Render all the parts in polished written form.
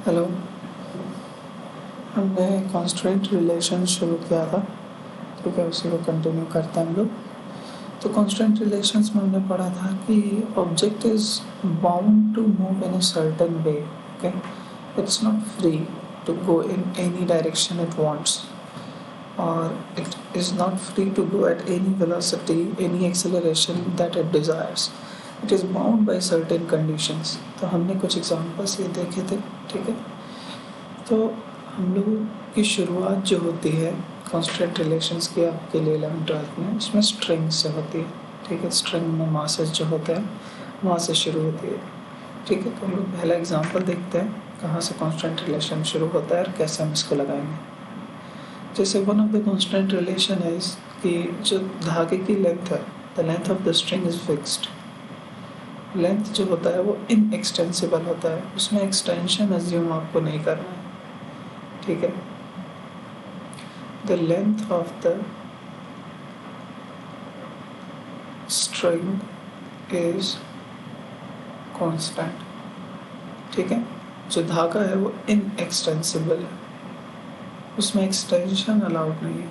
Hello. हमने constraint relation शुरू किया था, ठीक है, उसी को कंटिन्यू करते हैं हम लोग। तो कॉन्स्ट्रेंट रिलेशंस में हमने पढ़ा था कि object is bound to move in a certain way, okay, it's not free to go in any direction it wants, और it is not free to go at any velocity, any acceleration that it desires. It is bound by certain conditions. तो हमने कुछ examples ये देखे थे, ठीक है। तो हम लोगों की शुरुआत जो होती है कॉन्स्टेंट रिलेशंस की आपके लिए 11th-12th में, उसमें स्ट्रिंग से होती है, ठीक है। स्ट्रिंग में मासेस जो होते हैं वहाँ से शुरू होती है, ठीक है। तो हम लोग पहला एग्जांपल देखते हैं कहाँ से कॉन्स्टेंट रिलेशन शुरू होता है और कैसे हम इसको लगाएंगे। जैसे one of the constant relation है कि जो धागे की लेंथ है, the length of the string is fixed. Length जो होता है वो इनएक्सटेंसिबल होता है, उसमें एक्सटेंशन अज्यूम आपको नहीं करना है, ठीक है। The length of the string is constant, ठीक है। जो धागा है वो इनएक्सटेंसिबल है, उसमें एक्सटेंशन अलाउड नहीं है,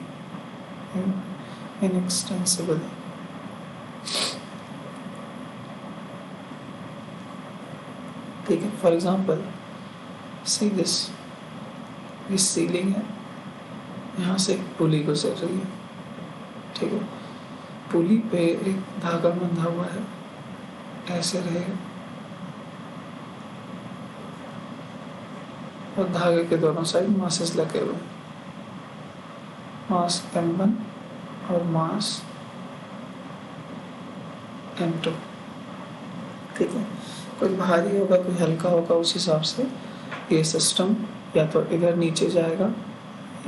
इनएक्सटेंसिबल। ठीक है। फॉर एग्जाम्पल सी दिस, ये सीलिंग है, यहाँ से एक पुली गुजर रही है, ठीक है। पुली पे एक धागा बंधा हुआ है, ऐसे रहेगा, और धागे के दोनों साइड मासेस लगे हुए, मास m1 और मास m2, ठीक है। कोई भारी होगा कोई हल्का होगा, उस हिसाब से ये सिस्टम या तो इधर नीचे जाएगा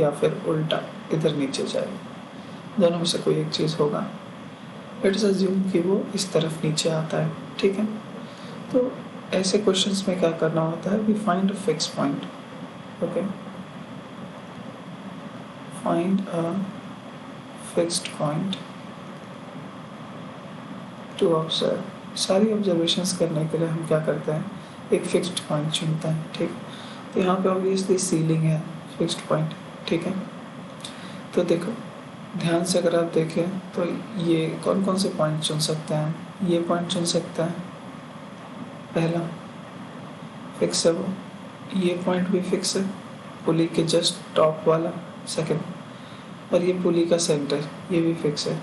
या फिर उल्टा इधर नीचे जाएगा, दोनों में से कोई एक चीज़ होगा। लेट्स अज्यूम कि वो इस तरफ नीचे आता है, ठीक है। तो ऐसे क्वेश्चंस में क्या करना होता है, we find a fix point, okay, find a fixed point to observe. सारी ऑब्जर्वेशंस करने के लिए हम क्या करते हैं, एक फिक्स्ड पॉइंट चुनते हैं, ठीक। तो यहाँ पे ऑब्वियसली सीलिंग है, फिक्स्ड पॉइंट, ठीक है। तो देखो ध्यान से अगर आप देखें तो ये कौन कौन से पॉइंट चुन सकते हैं, ये पॉइंट चुन सकते हैं, पहला फिक्स है वो, ये पॉइंट भी फिक्स है, पुली के जस्ट टॉप वाला सेकंड, और ये पुली का सेंटर ये भी फिक्स है।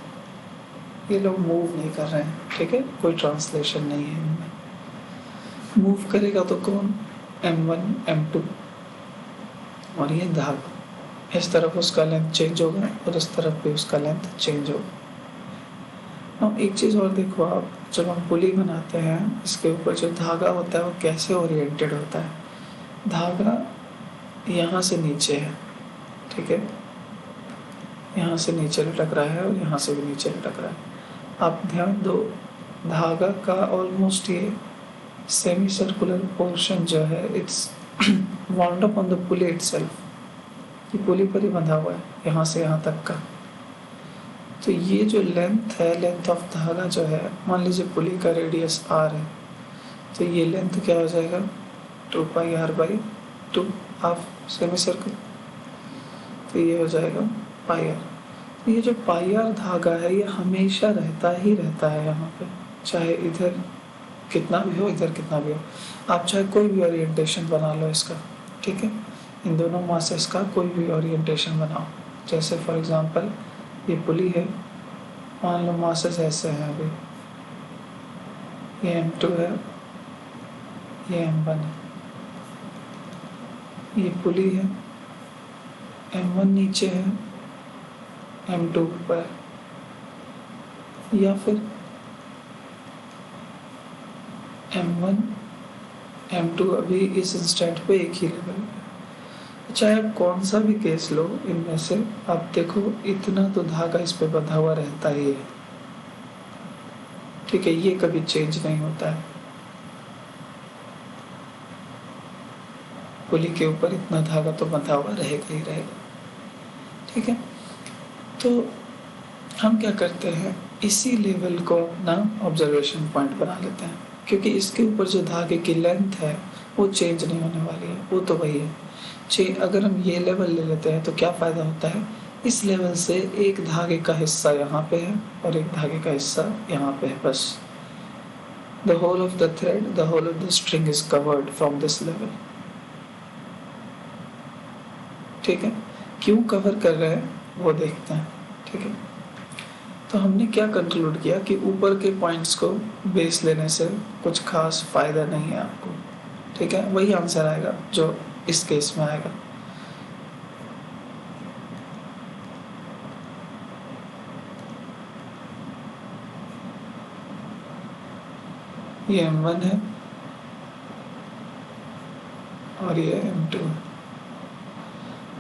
ये लोग मूव नहीं कर रहे हैं, ठीक है, कोई ट्रांसलेशन नहीं है इनमें। मूव करेगा तो कौन, m1 m2, और ये धागा, इस तरफ उसका लेंथ चेंज होगा और इस तरफ भी उसका लेंथ चेंज होगा। अब एक चीज़ और देखो आप, जब हम पुली बनाते हैं इसके ऊपर जो धागा होता है वो कैसे ओरिएंटेड होता है। धागा यहाँ से नीचे है, ठीक है, यहाँ से नीचे लटक रहा है और यहाँ से भी नीचे लटक रहा है। आप ध्यान दो, धागा का ऑलमोस्ट ये सेमी सर्कुलर पोर्शन जो है it's wound up on the pulley itself, ये पुली पर ही बंधा हुआ है यहाँ से यहाँ तक का। तो ये जो लेंथ है, लेंथ ऑफ धागा जो है, मान लीजिए पुली का रेडियस r है, तो ये लेंथ क्या हो जाएगा, 2πr/2 हाफ सेमी सर्कल, तो ये हो जाएगा πr। तो ये जो πr धागा है ये हमेशा रहता ही रहता है यहाँ पे, चाहे इधर कितना भी हो इधर कितना भी हो, आप चाहे कोई भी ओरिएंटेशन बना लो इसका, ठीक है। इन दोनों मासेस का कोई भी ओरिएंटेशन बनाओ, जैसे फॉर एग्जांपल ये पुली है, मान लो मासेस ऐसे हैं, अभी ये m2 है, ये m1 है, ये पुली है, m1 नीचे है, m2 ऊपर, या फिर m1 m2 अभी इस इंस्टेंट पे एक ही लेवल में। चाहे आप कौन सा भी केस लो इनमें से, आप देखो इतना तो धागा इस पे बंधा हुआ रहता ही है, ठीक है, ये कभी चेंज नहीं होता है। पुली के ऊपर इतना धागा तो बंधा हुआ रहेगा ही रहेगा, ठीक है। तो हम क्या करते हैं, इसी लेवल को अपना ऑब्जर्वेशन पॉइंट बना लेते हैं, क्योंकि इसके ऊपर जो धागे की लेंथ है वो चेंज नहीं होने वाली है, वो तो वही है। अगर हम ये लेवल ले लेते हैं तो क्या फ़ायदा होता है, इस लेवल से एक धागे का हिस्सा यहाँ पे है और एक धागे का हिस्सा यहाँ पे है, बस। The whole of the thread, the whole of the string is covered from this level. ठीक है, क्यों कवर कर रहे हैं वो देखते हैं। ठीक है, तो हमने क्या कंक्लूड किया कि ऊपर के पॉइंट्स को बेस लेने से कुछ खास फायदा नहीं है आपको। ठीक है, वही आंसर आएगा जो इस केस में आएगा। ये M1 है और ये M2 है।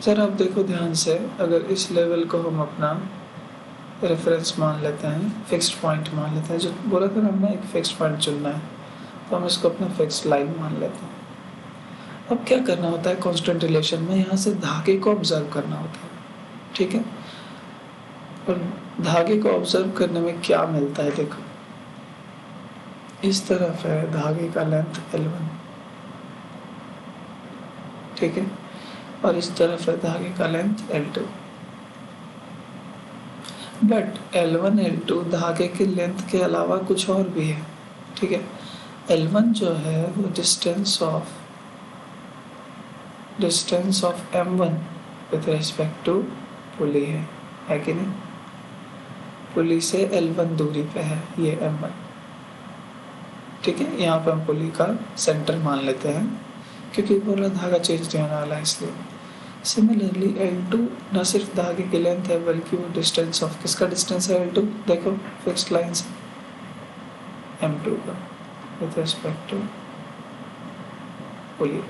सर आप देखो ध्यान से, अगर इस लेवल को हम अपना रेफरेंस मान लेते हैं, फिक्स्ड पॉइंट मान लेते हैं, जो बोला था हमने एक फिक्स्ड पॉइंट चुनना है, तो हम इसको अपना फिक्स्ड लाइन मान लेते हैं। अब क्या करना होता है कांस्टेंट रिलेशन में, यहाँ से धागे को ऑब्जर्व करना होता है। ठीक है, और धागे को ऑब्जर्व करने में क्या मिलता है, देखो इस तरफ है धागे का लेंथ L1, ठीक है, और इस तरफ है धागे का length L2। But L1 L2 धागे के लेंथ के अलावा कुछ और भी है। ठीक है, L1 जो है वो distance of M1 with respect to pulley है कि नहीं। पुली से L1 दूरी पे है ये M1। ठीक है, यहाँ पे हम पुली का सेंटर मान लेते हैं क्योंकि पूरा धागा चेंज नहीं होने वाला है इसलिए। सिमिलरली L2 न सिर्फ धागे की लेंथ है बल्कि वो डिस्टेंस ऑफ, किसका डिस्टेंस है L2, देखो फिक्स्ड लाइन से M2 का विद रिस्पेक्ट टू पुली।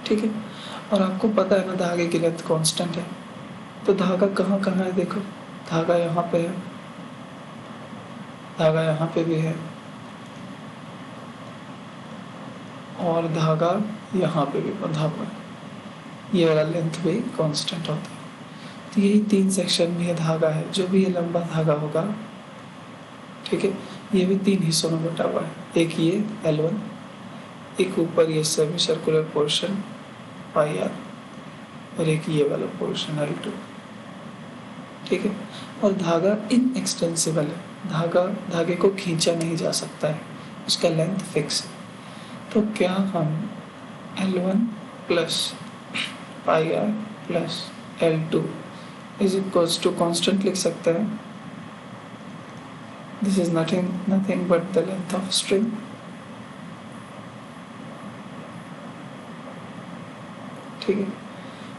ठीक है, और आपको पता है ना धागे की लेंथ कांस्टेंट है, तो धागा कहाँ कहाँ है, देखो धागा यहाँ पे है, धागा यहाँ पे भी है, और धागा यहाँ पे भी बंधा हुआ है, ये वाला लेंथ भी कांस्टेंट होता है। तो यही 3 सेक्शन में ये धागा है, जो भी ये लंबा धागा होगा, ठीक है, ये भी 3 हिस्सों में बटा हुआ है। एक ये L1, एक ऊपर ये semi circular portion pi r, और एक ये वाला पोर्शन L2। ठीक है, और धागा इनएक्सटेंसिबल है, धागे को खींचा नहीं जा सकता है, उसका लेंथ फिक्स है। तो क्या हम L1 plus pi r plus L2 is equals to constant लिख सकते हैं। This is nothing but the length of string. ठीक है,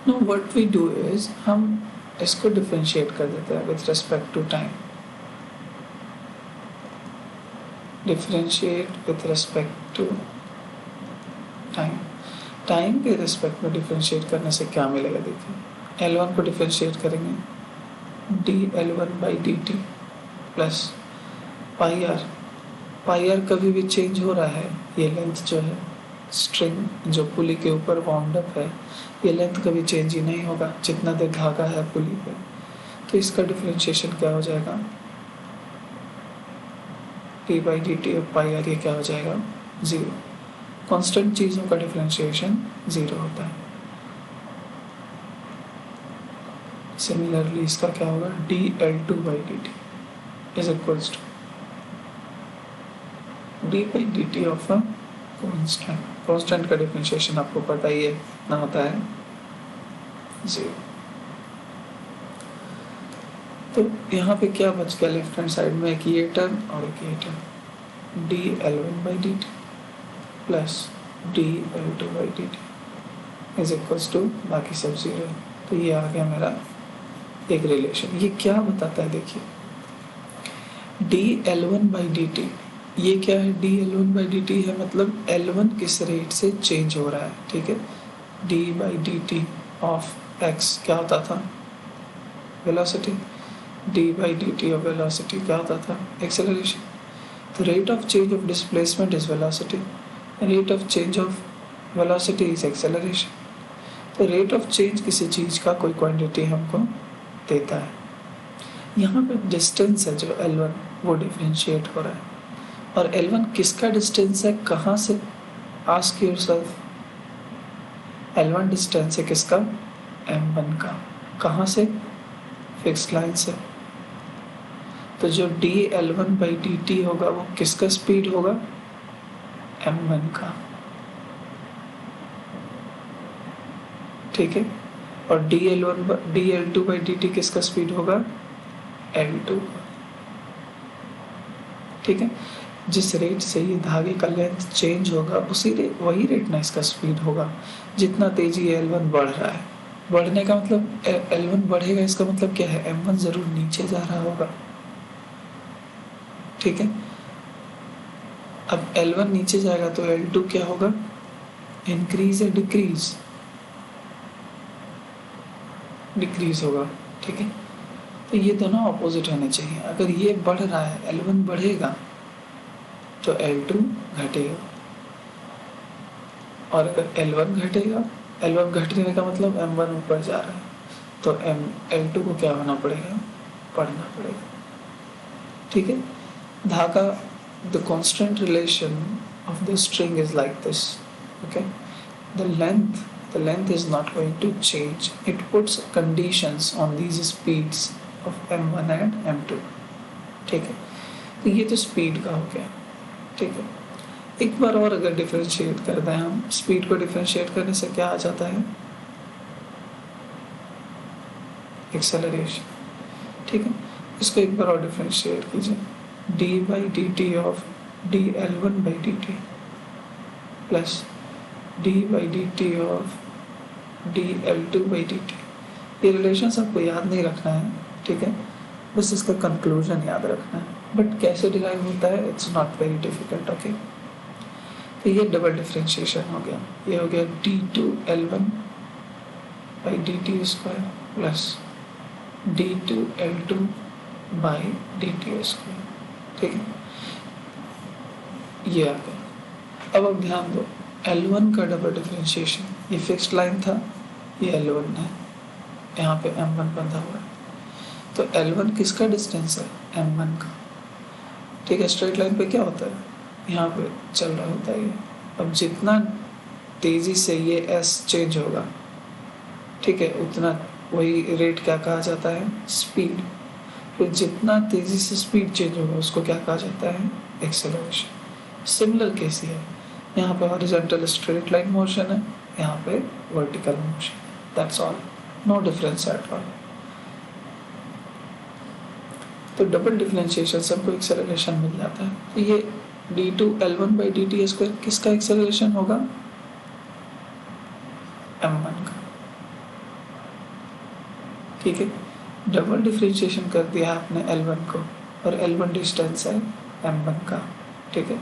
no what we do is हम इसको डिफरेंशिएट कर देते हैं with respect to time. Differentiate with respect to time के रिस्पेक्ट में डिफरेंशिएट करने से क्या मिलेगा, देखिए L1 को डिफरेंशिएट करेंगे dL1/dt प्लस पाई आर कभी भी चेंज हो रहा है, ये लेंथ जो है स्ट्रिंग जो पुली के ऊपर वाउंड अप है, ये लेंथ कभी चेंज ही नहीं होगा जितना देर धागा है पुली पे। तो इसका डिफरेंशिएशन क्या हो जाएगा, d/dt ऑफ पाई आर, ये क्या हो जाएगा 0। कांस्टेंट चीज़ों का डिफरेंशिएशन 0 होता है। सिमिलरली इसका क्या होगा, dL2/dt is equals to d/dt of a constant का डिफरेंशिएशन आपको पता ही है ना, होता है 0। तो यहाँ पे क्या बच गया, लेफ्ट हैंड साइड में एक ये टर्म और एक ये term, dL1/dt plus dL2/dt is equals to बाकी सब 0। तो ये आ गया मेरा एक रिलेशन। ये क्या बताता है, देखिए dL1/dt, ये क्या है, dL1/dt है मतलब L1 किस रेट से चेंज हो रहा है। ठीक है, d/dt ऑफ x क्या होता था, वेलोसिटी, d/dt ऑफ वेलोसिटी क्या होता था, एक्सेलरेशन। तो rate of change of displacement is velocity, rate of change of velocity is acceleration. तो रेट ऑफ चेंज किसी चीज़ का कोई क्वांटिटी हमको देता है। यहाँ पे डिस्टेंस है जो L1 वो डिफरेंशिएट हो रहा है, और L1 किसका डिस्टेंस है, कहाँ से आस्क योरसेल्फ, L1 डिस्टेंस है किसका? M1 का। कहाँ से? फिक्स्ड लाइन से। तो जो dL1/dt होगा वो किसका स्पीड होगा? M1 का, ठीक है। और dL2/dt किसका स्पीड होगा? L2 का, ठीक है। जिस रेट से ये धागे का लेंथ चेंज होगा वही रेट ना इसका स्पीड होगा। जितना तेजी L1 बढ़ रहा है, बढ़ने का मतलब L1 बढ़ेगा, इसका मतलब क्या है? M1 जरूर नीचे जा रहा होगा, ठीक है। अब L1 नीचे जाएगा तो L2 क्या होगा? इंक्रीज या डिक्रीज? डिक्रीज होगा, ठीक है। तो ये दोनों ऑपोजिट होने चाहिए। अगर ये बढ़ रहा है, L1 बढ़ेगा, तो L2 घटेगा। और अगर L1 घटेगा, L1 घटने का मतलब M1 ऊपर जा रहा है, तो L2 को क्या होना पड़ेगा? बढ़ना पड़ेगा, ठीक है। धागा, the constant relation of the string is like this, okay. the length is not going to change. It puts conditions on these speeds of M1 and M2, ठीक है। तो ये तो स्पीड का हो गया, ठीक है। एक बार और अगर डिफरेंशिएट करते हैं हम, स्पीड को डिफरेंशिएट करने से क्या आ जाता है? एक्सेलरेशन, ठीक है। इसको एक बार और डिफरेंशिएट कीजिए, d/dt of dL1/dt plus d/dt of dL2/dt। ये रिलेशन आपको याद नहीं रखना है, ठीक है, बस इसका कंक्लूजन याद रखना है। बट कैसे डिराइव होता है, it's not very difficult, okay. तो ये डबल डिफरेंशिएशन हो गया। ये हो गया d2L1/dt² प्लस d2L2/dt², ठीक है। ये आ गया। अब ध्यान दो, L1 का डबल डिफरेंशिएशन, ये फिक्स्ड लाइन था, ये L1 है, यहाँ पे M1 बंधा हुआ है। तो L1 किसका डिस्टेंस है? M1 का, ठीक है। स्ट्रेट लाइन पे क्या होता है? यहाँ पे चल रहा होता है ये। अब जितना तेजी से ये S चेंज होगा, ठीक है, उतना वही रेट क्या कहा जाता है? स्पीड। फिर जितना तेजी से स्पीड चेंज होगा उसको क्या कहा जाता है? एक्सेलरेशन। सिमिलर केस है, यहाँ पे हॉरिजॉन्टल स्ट्रेट लाइन मोशन है, यहाँ पे vertical motion, that's all, no difference at all. तो डबल डिफरेंशिएशन सबको एक्सेलरेशन मिल जाता है। तो ये d2L1/dt² किसका एक्सेलरेशन होगा? M1 का, ठीक है। डबल डिफरेंशिएशन कर दिया आपने L1 को, और L1 डिस्टेंस है M1 का, ठीक है।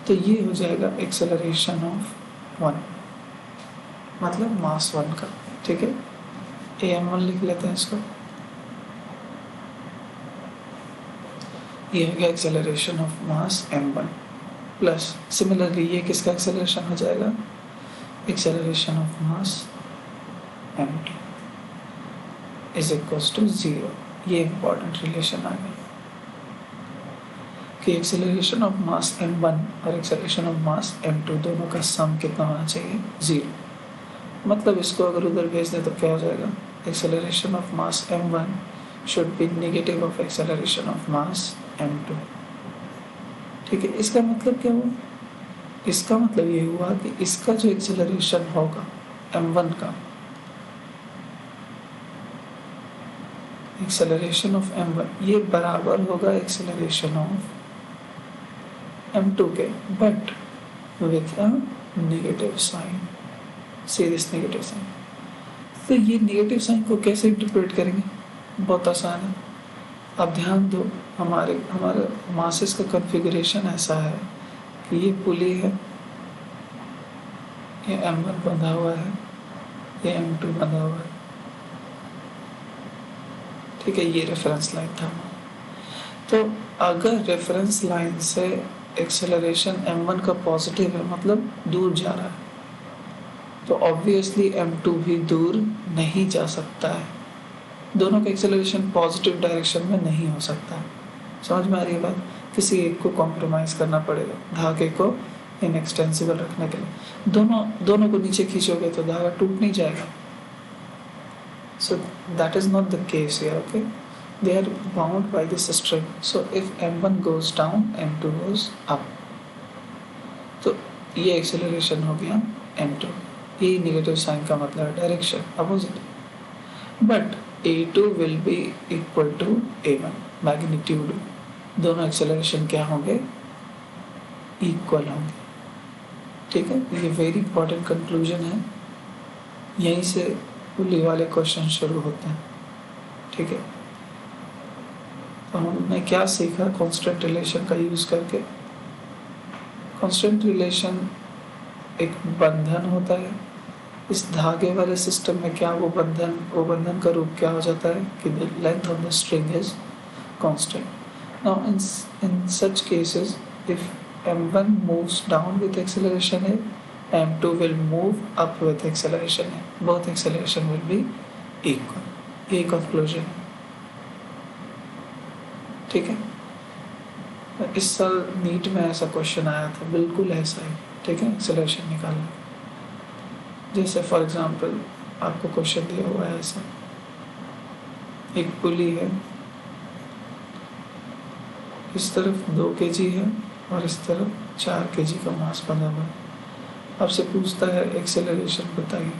तो ये हो जाएगा एक्सेलरेशन ऑफ 1, मतलब मास 1 का, ठीक है। AM1 लिख लेते हैं इसको। ये हो गया acceleration of mass M1 plus similarly ये किसका एक्सेलरेशन हो जाएगा? Acceleration of mass M2 is equals to 0। ये इंपॉर्टेंट रिलेशन आ गया कि एक्सेलरेशन ऑफ मास M1 और एक्सेलरेशन ऑफ मास M2 दोनों का सम कितना होना चाहिए? 0। मतलब इसको अगर उधर भेज दें तो क्या हो जाएगा? Acceleration of mass M1 should be negative of acceleration of mass M2, ठीक है। इसका मतलब क्या हुआ? इसका मतलब ये हुआ कि इसका जो एक्सेलरेशन होगा M1 का, एक्सेलरेशन ऑफ M1 ये बराबर होगा एक्सेलरेशन ऑफ M2 के, but with a negative sign, serious negative sign. तो ये नेगेटिव साइन को कैसे इंटरप्रेट करेंगे? बहुत आसान है। अब ध्यान दो, हमारे मासेस का कॉन्फ़िगरेशन ऐसा है कि ये पुली है, ये M1 बंधा हुआ है, ये M2 बंधा हुआ है, ठीक है। ये रेफरेंस लाइन था। तो अगर रेफरेंस लाइन से एक्सेलरेशन M1 का पॉजिटिव है, मतलब दूर जा रहा है, तो ऑब्वियसली M2 भी दूर नहीं जा सकता है। दोनों का एक्सेलरेशन पॉजिटिव डायरेक्शन में नहीं हो सकता। समझ में आ रही है बात? किसी एक को कॉम्प्रोमाइज़ करना पड़ेगा, धागे को इनएक्सटेंसिबल रखने के लिए। दोनों को नीचे खींचोगे तो धागा टूट नहीं जाएगा। So that is not the case here, okay? They are bound by this string. So if m1 goes down, m2 goes up. तो ये एक्सेलरेशन हो गया m2। ये नेगेटिव साइन का मतलब direction opposite. But a2 will be equal to a1, magnitude. दोनों acceleration क्या होंगे? इक्वल होंगे। ठीक है, ये वेरी इंपॉर्टेंट कंक्लूजन है। यहीं से पुली वाले क्वेश्चन शुरू होते हैं। ठीक है, तो हमने क्या सीखा कांस्टेंट रिलेशन का यूज करके? कांस्टेंट रिलेशन एक बंधन होता है। इस धागे वाले सिस्टम में क्या वो बंधन का रूप क्या हो जाता है कि the length of the string is constant. Now in such cases if m1 moves down with acceleration a, m2 will move up with acceleration a, both acceleration will be equal। ये कंक्लूजन है। ठीक है, इस साल NEET में ऐसा question आया था, बिल्कुल ऐसा ही। ठीक है, एक्सेलरेशन निकालना। जैसे फॉर एग्जांपल आपको क्वेश्चन दिया हुआ है ऐसा, एक पुली है, इस तरफ 2 kg है और इस तरफ 4 kg का मास बंधा हुआ है। आपसे पूछता है एक्सेलरेशन बताइए,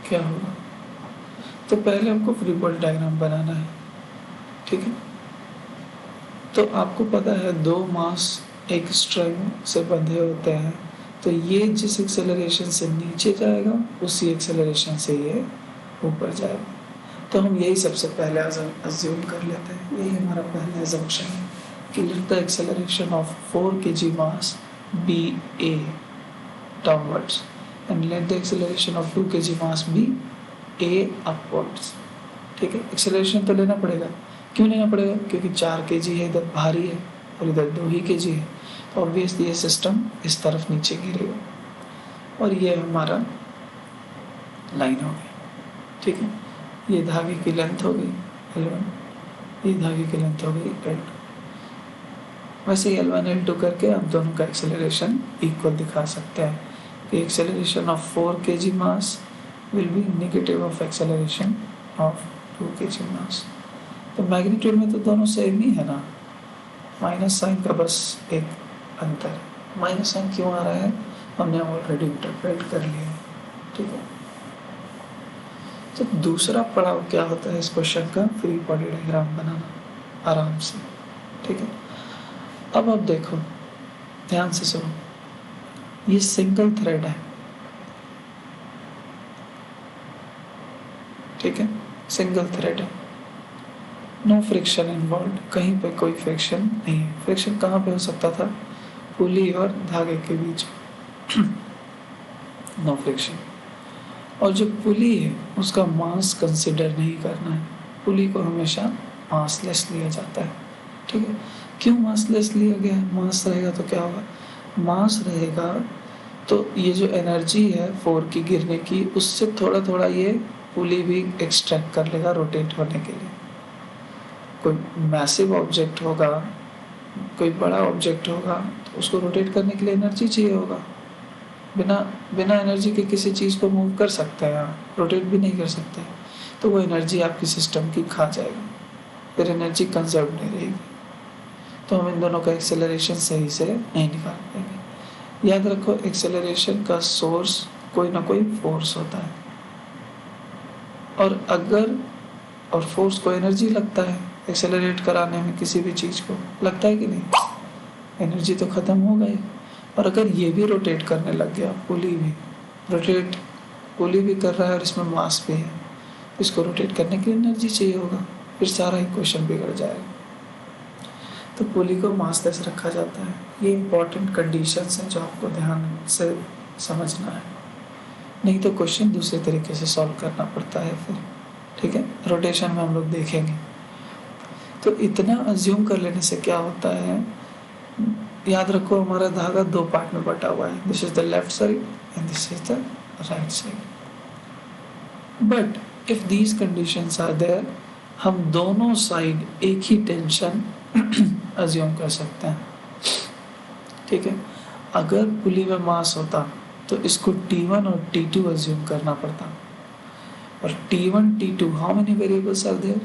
क्या होगा? तो पहले हमको फ्री बॉडी डायग्राम बनाना है। ठीक है, तो आपको पता है 2 मास एक स्ट्रिंग से बंधे होते हैं, तो ये जिस एक्सेलरेशन से नीचे जाएगा उसी एक्सेलरेशन से ये ऊपर जाएगा। तो हम यही सबसे पहले अज्यूम कर लेते हैं, यही हमारा पहला अजम्पशन है कि let the acceleration of 4 kg mass be a downwards and let the acceleration of 2 kg mass be a upwards। ठीक है, एक्सेलरेशन तो लेना पड़ेगा। क्यों लेना पड़ेगा? क्योंकि 4 kg है, इधर भारी है और इधर 2 ही kg है, तो ऑब्वियसली ये सिस्टम इस तरफ नीचे गिरेगा और ये हमारा लाइन हो गया। ठीक है, ये धागे की लेंथ हो गई L1, ये धागे की लेंथ हो गई L2। वैसे ही L1 L2 करके आप दोनों का एक्सेलरेशन इक्वल दिखा सकते हैं कि acceleration of 4 kg mass will be negative of acceleration of 2 kg मास। तो मैग्नीट्यूड में तो दोनों सेम ही है ना, माइनस साइन का बस एक अंतर। माइनस साइन क्यों आ रहा है हमने ऑलरेडी इंटरप्रेट कर लिया। ठीक है, तो दूसरा पड़ाव क्या होता है इस क्वेश्चन का? फ्री बॉडी डायग्राम बनाना आराम से। ठीक है, अब आप देखो, ध्यान से सुनो, ये सिंगल थ्रेड है। ठीक है, सिंगल थ्रेड है, नो फ्रिक्शन इन्वॉल्व, कहीं पे कोई फ्रिक्शन नहीं है। फ्रिक्शन कहाँ पे हो सकता था? पुली और धागे के बीच। No friction. और जो पुली है उसका मास कंसिडर नहीं करना है, पुली को हमेशा मासलेस लिया जाता है। ठीक है, क्यों मासलेस लिया गया है? मास रहेगा तो क्या होगा? मास रहेगा तो ये जो एनर्जी है 4 की गिरने की, उससे थोड़ा थोड़ा ये पुली भी एक्सट्रैक्ट कर लेगा रोटेट होने के लिए। कोई मैसिव ऑब्जेक्ट होगा, कोई बड़ा ऑब्जेक्ट होगा, तो उसको रोटेट करने के लिए एनर्जी चाहिए होगा। बिना एनर्जी के किसी चीज़ को मूव कर सकते हैं आप, रोटेट भी नहीं कर सकते, तो वो एनर्जी आपकी सिस्टम की खा जाएगी, फिर एनर्जी कंजर्व नहीं रहेगी। तो हम इन दोनों का एक्सेलरेशन सही से नहीं निकाल पाएंगे। याद रखो, एक्सेलरेशन का सोर्स कोई ना कोई फोर्स होता है, और फोर्स को एनर्जी लगता है एक्सेलरेट कराने में, किसी भी चीज़ को लगता है कि नहीं? एनर्जी तो ख़त्म हो गई। और अगर ये भी रोटेट करने लग गया, पुली भी कर रहा है और इसमें मास भी है, इसको रोटेट करने के लिए एनर्जी चाहिए होगा, फिर सारा इक्वेशन बिगड़ जाएगा। तो पुली को मासलेस रखा जाता है। ये इंपॉर्टेंट कंडीशंस हैं जो आपको ध्यान से समझना है, नहीं तो क्वेश्चन दूसरे तरीके से सॉल्व करना पड़ता है फिर। ठीक है, रोटेशन में हम लोग देखेंगे। तो इतना अज्यूम कर लेने से क्या होता है, याद रखो हमारा धागा 2 पार्ट में बटा हुआ है, this is the left side and this is the right side. But if these conditions are there, हम दोनों साइड एक ही टेंशन अज्यूम कर सकते हैं, ठीक है। अगर पुली में मास होता तो इसको T1 और T2 अज्यूम करना पड़ता, और T1 T2 how many variables are there,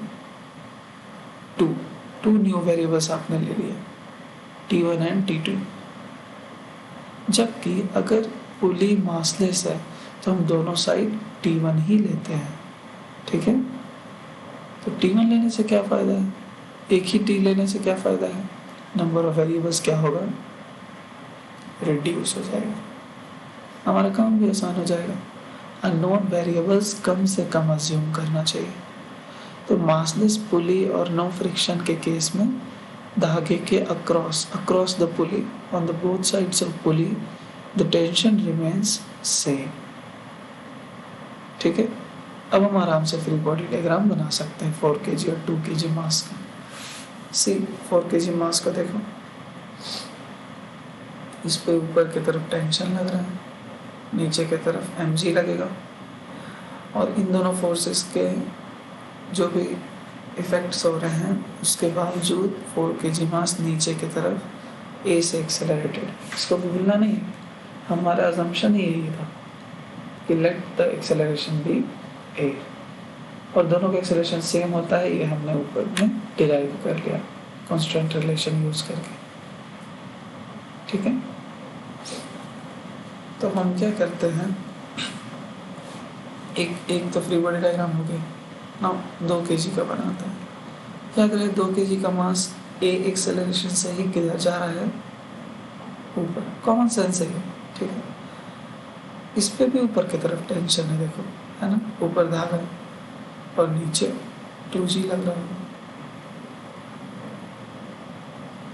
two new variables आपने ले लिए, T1 एंड T2। जबकि अगर पुली मासलेस है तो हम दोनों साइड T1 ही लेते हैं, ठीक है। तो T1 लेने से क्या फ़ायदा है, एक ही T लेने से क्या फ़ायदा है, नंबर ऑफ वेरिएबल्स क्या होगा, रिड्यूस हो जाएगा, हमारा काम भी आसान हो जाएगा। अननोन वेरिएबल्स कम से कम अज्यूम करना चाहिए। तो मासलेस पुली और नो फ्रिक्शन के केस में धागे के across the pulley on the both sides of pulley the tension remains same, ठीक है। अब हम आराम से फ्री बॉडी डायग्राम बना सकते हैं 4 kg और 2 kg मास का। सी 4 kg मास का देखो, इस पे ऊपर की तरफ टेंशन लग रहा है, नीचे की तरफ mg लगेगा, और इन दोनों फोर्सेस के जो भी इफेक्ट्स हो रहे हैं उसके बावजूद 4 kg मास नीचे की तरफ a से एक्सेलरेटेड। इसको भी भूलना नहीं है, हमारा अजम्पशन ही यही था कि let the acceleration be a, और दोनों का एक्सेलरेशन सेम होता है, ये हमने ऊपर में डिराइव कर लिया कांस्टेंट रिलेशन यूज करके, ठीक है। तो हम क्या करते हैं, एक तो फ्री बॉडी डायग्राम हो गया ना, 2 kg का बनाता है। क्या करें, 2 kg का मास a एक्सेलरेशन से ही किधर जा रहा है, ऊपर, कॉमन सेंस है, ठीक है। इस पे भी ऊपर की तरफ टेंशन है, देखो, है ना, ऊपर धागा और नीचे 2g लग रहा है,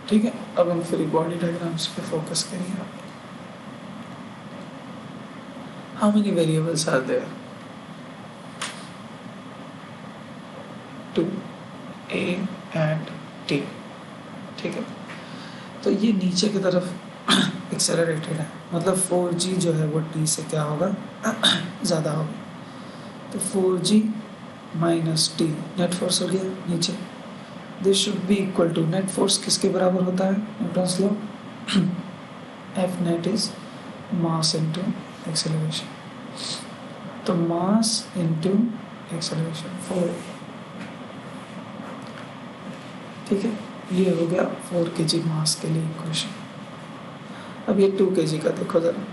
ठीक है। अब हम फ्री बॉडी डायग्राम्स पे फोकस करिए। How many variables are there, 2 a and t, ठीक है। तो ये नीचे की तरफ एक्सेलरेटेड है, मतलब 4g जो है वो t से क्या होगा, ज़्यादा होगा। तो 4g minus T net force हो गया नीचे, this should be equal to, net force किसके बराबर होता है, Newton's law, F net is mass into acceleration, तो मास इनटू एक्सेलरेशन 4, ठीक है। ये हो गया 4 kg मास के लिए इक्वेशन। अब ये 2 kg का देखो जरा,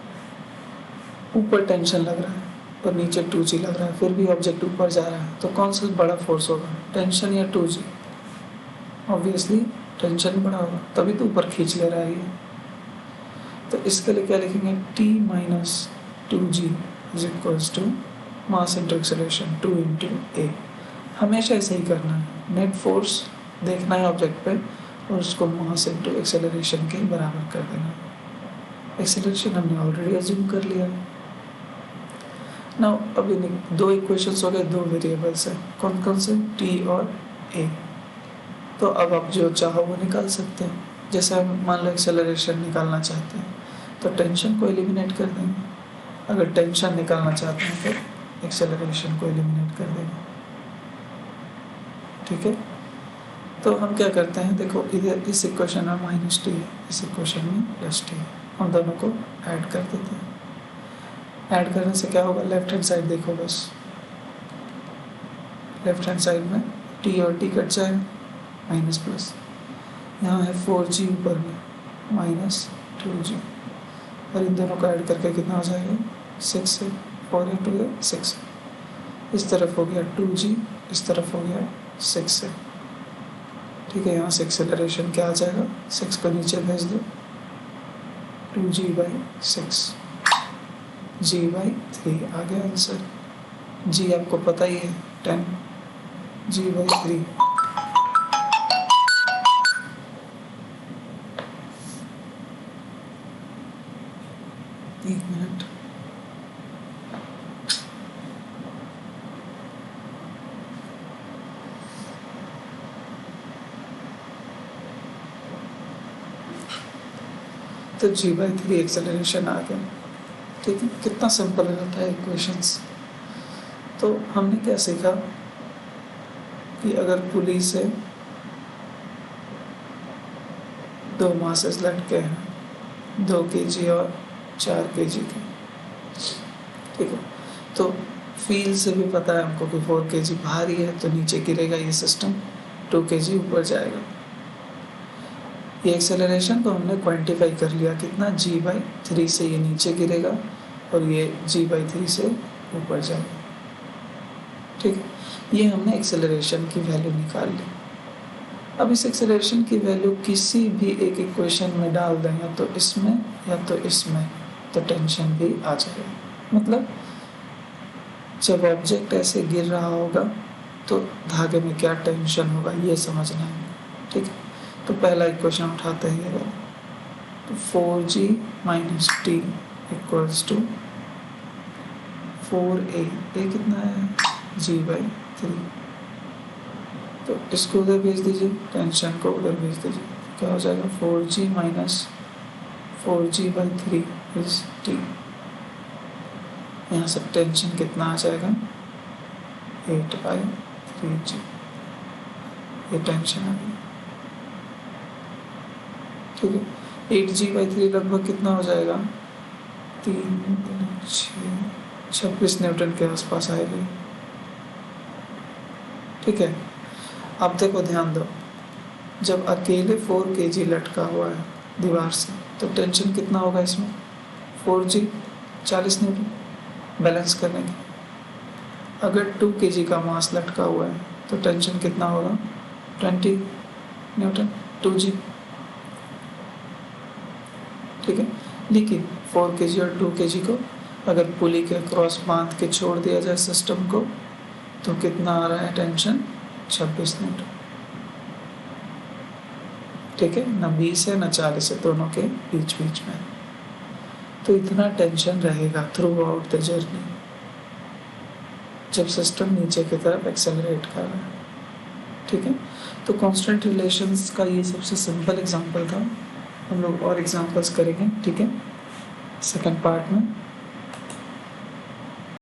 ऊपर टेंशन लग रहा है और नीचे 2g लग रहा है, फिर भी ऑब्जेक्ट ऊपर जा रहा है, तो कौन सा बड़ा फोर्स होगा, टेंशन या 2g, ऑब्वियसली टेंशन बड़ा होगा, तभी तो ऊपर खींच ले रहा है ये। तो इसके लिए क्या लिखेंगे, t minus 2g is equals to mass into acceleration 2 into a। हमेशा ऐसे ही करना है, नेट फोर्स देखना है ऑब्जेक्ट पे और उसको मास इंटू एक्सेलरेशन के बराबर कर देना। एक्सेलरेशन हमने ऑलरेडी अज्यूम कर लिया है। नाउ अभी 2 इक्वेशंस हो गए, 2 वेरिएबल्स हैं, कौन कौन से, t और a। तो अब आप जो चाहो वो निकाल सकते हैं। जैसे हम मान लो एक्सेलरेशन निकालना चाहते हैं तो टेंशन को एलिमिनेट कर देंगे, अगर टेंशन निकालना चाहते हैं तो एक्सेलरेशन को एलिमिनेट कर देंगे, ठीक है। तो हम क्या करते हैं, देखो इधर इस इक्वेशन में माइनस टी है, इस इक्वेशन में प्लस टी है, हम दोनों को ऐड कर देते हैं। ऐड करने से क्या होगा, लेफ्ट हैंड साइड देखो, बस लेफ्ट हैंड साइड में टी और टी कट जाएगा, माइनस प्लस, यहाँ है 4g ऊपर में माइनस 2g, और इन दोनों को ऐड करके कितना हो जाएगा, 6 से 4 इंटू 6, इस तरफ हो गया 2g, इस तरफ हो गया 6 से, ठीक है। यहाँ से एक्सेलरेशन क्या आ जाएगा, 6 को नीचे भेज दो, 2g/6, g/3 आ गया आंसर। g आपको पता ही है 10, g/3। एक मिनट, तो g/3 एक्सेलरेशन आ गया, ठीक है। कितना सिंपल रहता है इक्वेशंस। तो हमने क्या सीखा कि अगर पुली से दो मासेस लटके हैं, 2 kg और 4 kg के, ठीक है। तो फील से भी पता है हमको कि 4 kg भारी है तो नीचे गिरेगा ये सिस्टम, 2 kg ऊपर जाएगा। ये एक्सेलरेशन को हमने क्वांटिफाई कर लिया, कितना g/3 से ये नीचे गिरेगा और ये g/3 से ऊपर जाएगा, ठीक है। ये हमने एक्सेलरेशन की वैल्यू निकाल ली। अब इस एक्सेलरेशन की वैल्यू किसी भी एक इक्वेशन में डाल दें, या तो इसमें या तो इसमें, तो टेंशन भी आ जाएगा। मतलब जब ऑब्जेक्ट ऐसे गिर रहा होगा तो धागे में क्या टेंशन होगा ये समझना है, ठीक है। तो पहला इक्वेशन उठाते हैं ये वाला, तो 4g - t equals to 4a, ये कितना है g/3, तो इसको उधर भेज दीजिए, टेंशन को उधर भेज दीजिए, क्या हो जाएगा 4g - 4g/3 इज t। यहाँ से टेंशन कितना आ जाएगा 8/3g, ये टेंशन आ गई, ठीक है। 8g/3 लगभग कितना हो जाएगा 26 न्यूटन के आसपास आएगी, ठीक है। अब देखो ध्यान दो, जब अकेले 4 kg लटका हुआ है दीवार से तो टेंशन कितना होगा इसमें 4g 40 न्यूटन बैलेंस करने की। अगर 2 kg का मास लटका हुआ है तो टेंशन कितना होगा 20 न्यूटन 2g, ठीक है। लेकिन 4 kg और 2 kg को अगर पुली के क्रॉस बांध के छोड़ दिया जाए सिस्टम को तो कितना आ रहा है टेंशन 26 न्यूटन, ठीक है। न 20 है न 40 है, दोनों के बीच बीच में, तो इतना टेंशन रहेगा थ्रू आउट द जर्नी जब सिस्टम नीचे की तरफ एक्सेलरेट कर रहा है, ठीक है। तो कांस्टेंट रिलेशंस का ये सबसे सिंपल एग्जांपल था, हम लोग और एग्जांपल्स करेंगे, ठीक है, सेकंड पार्ट में।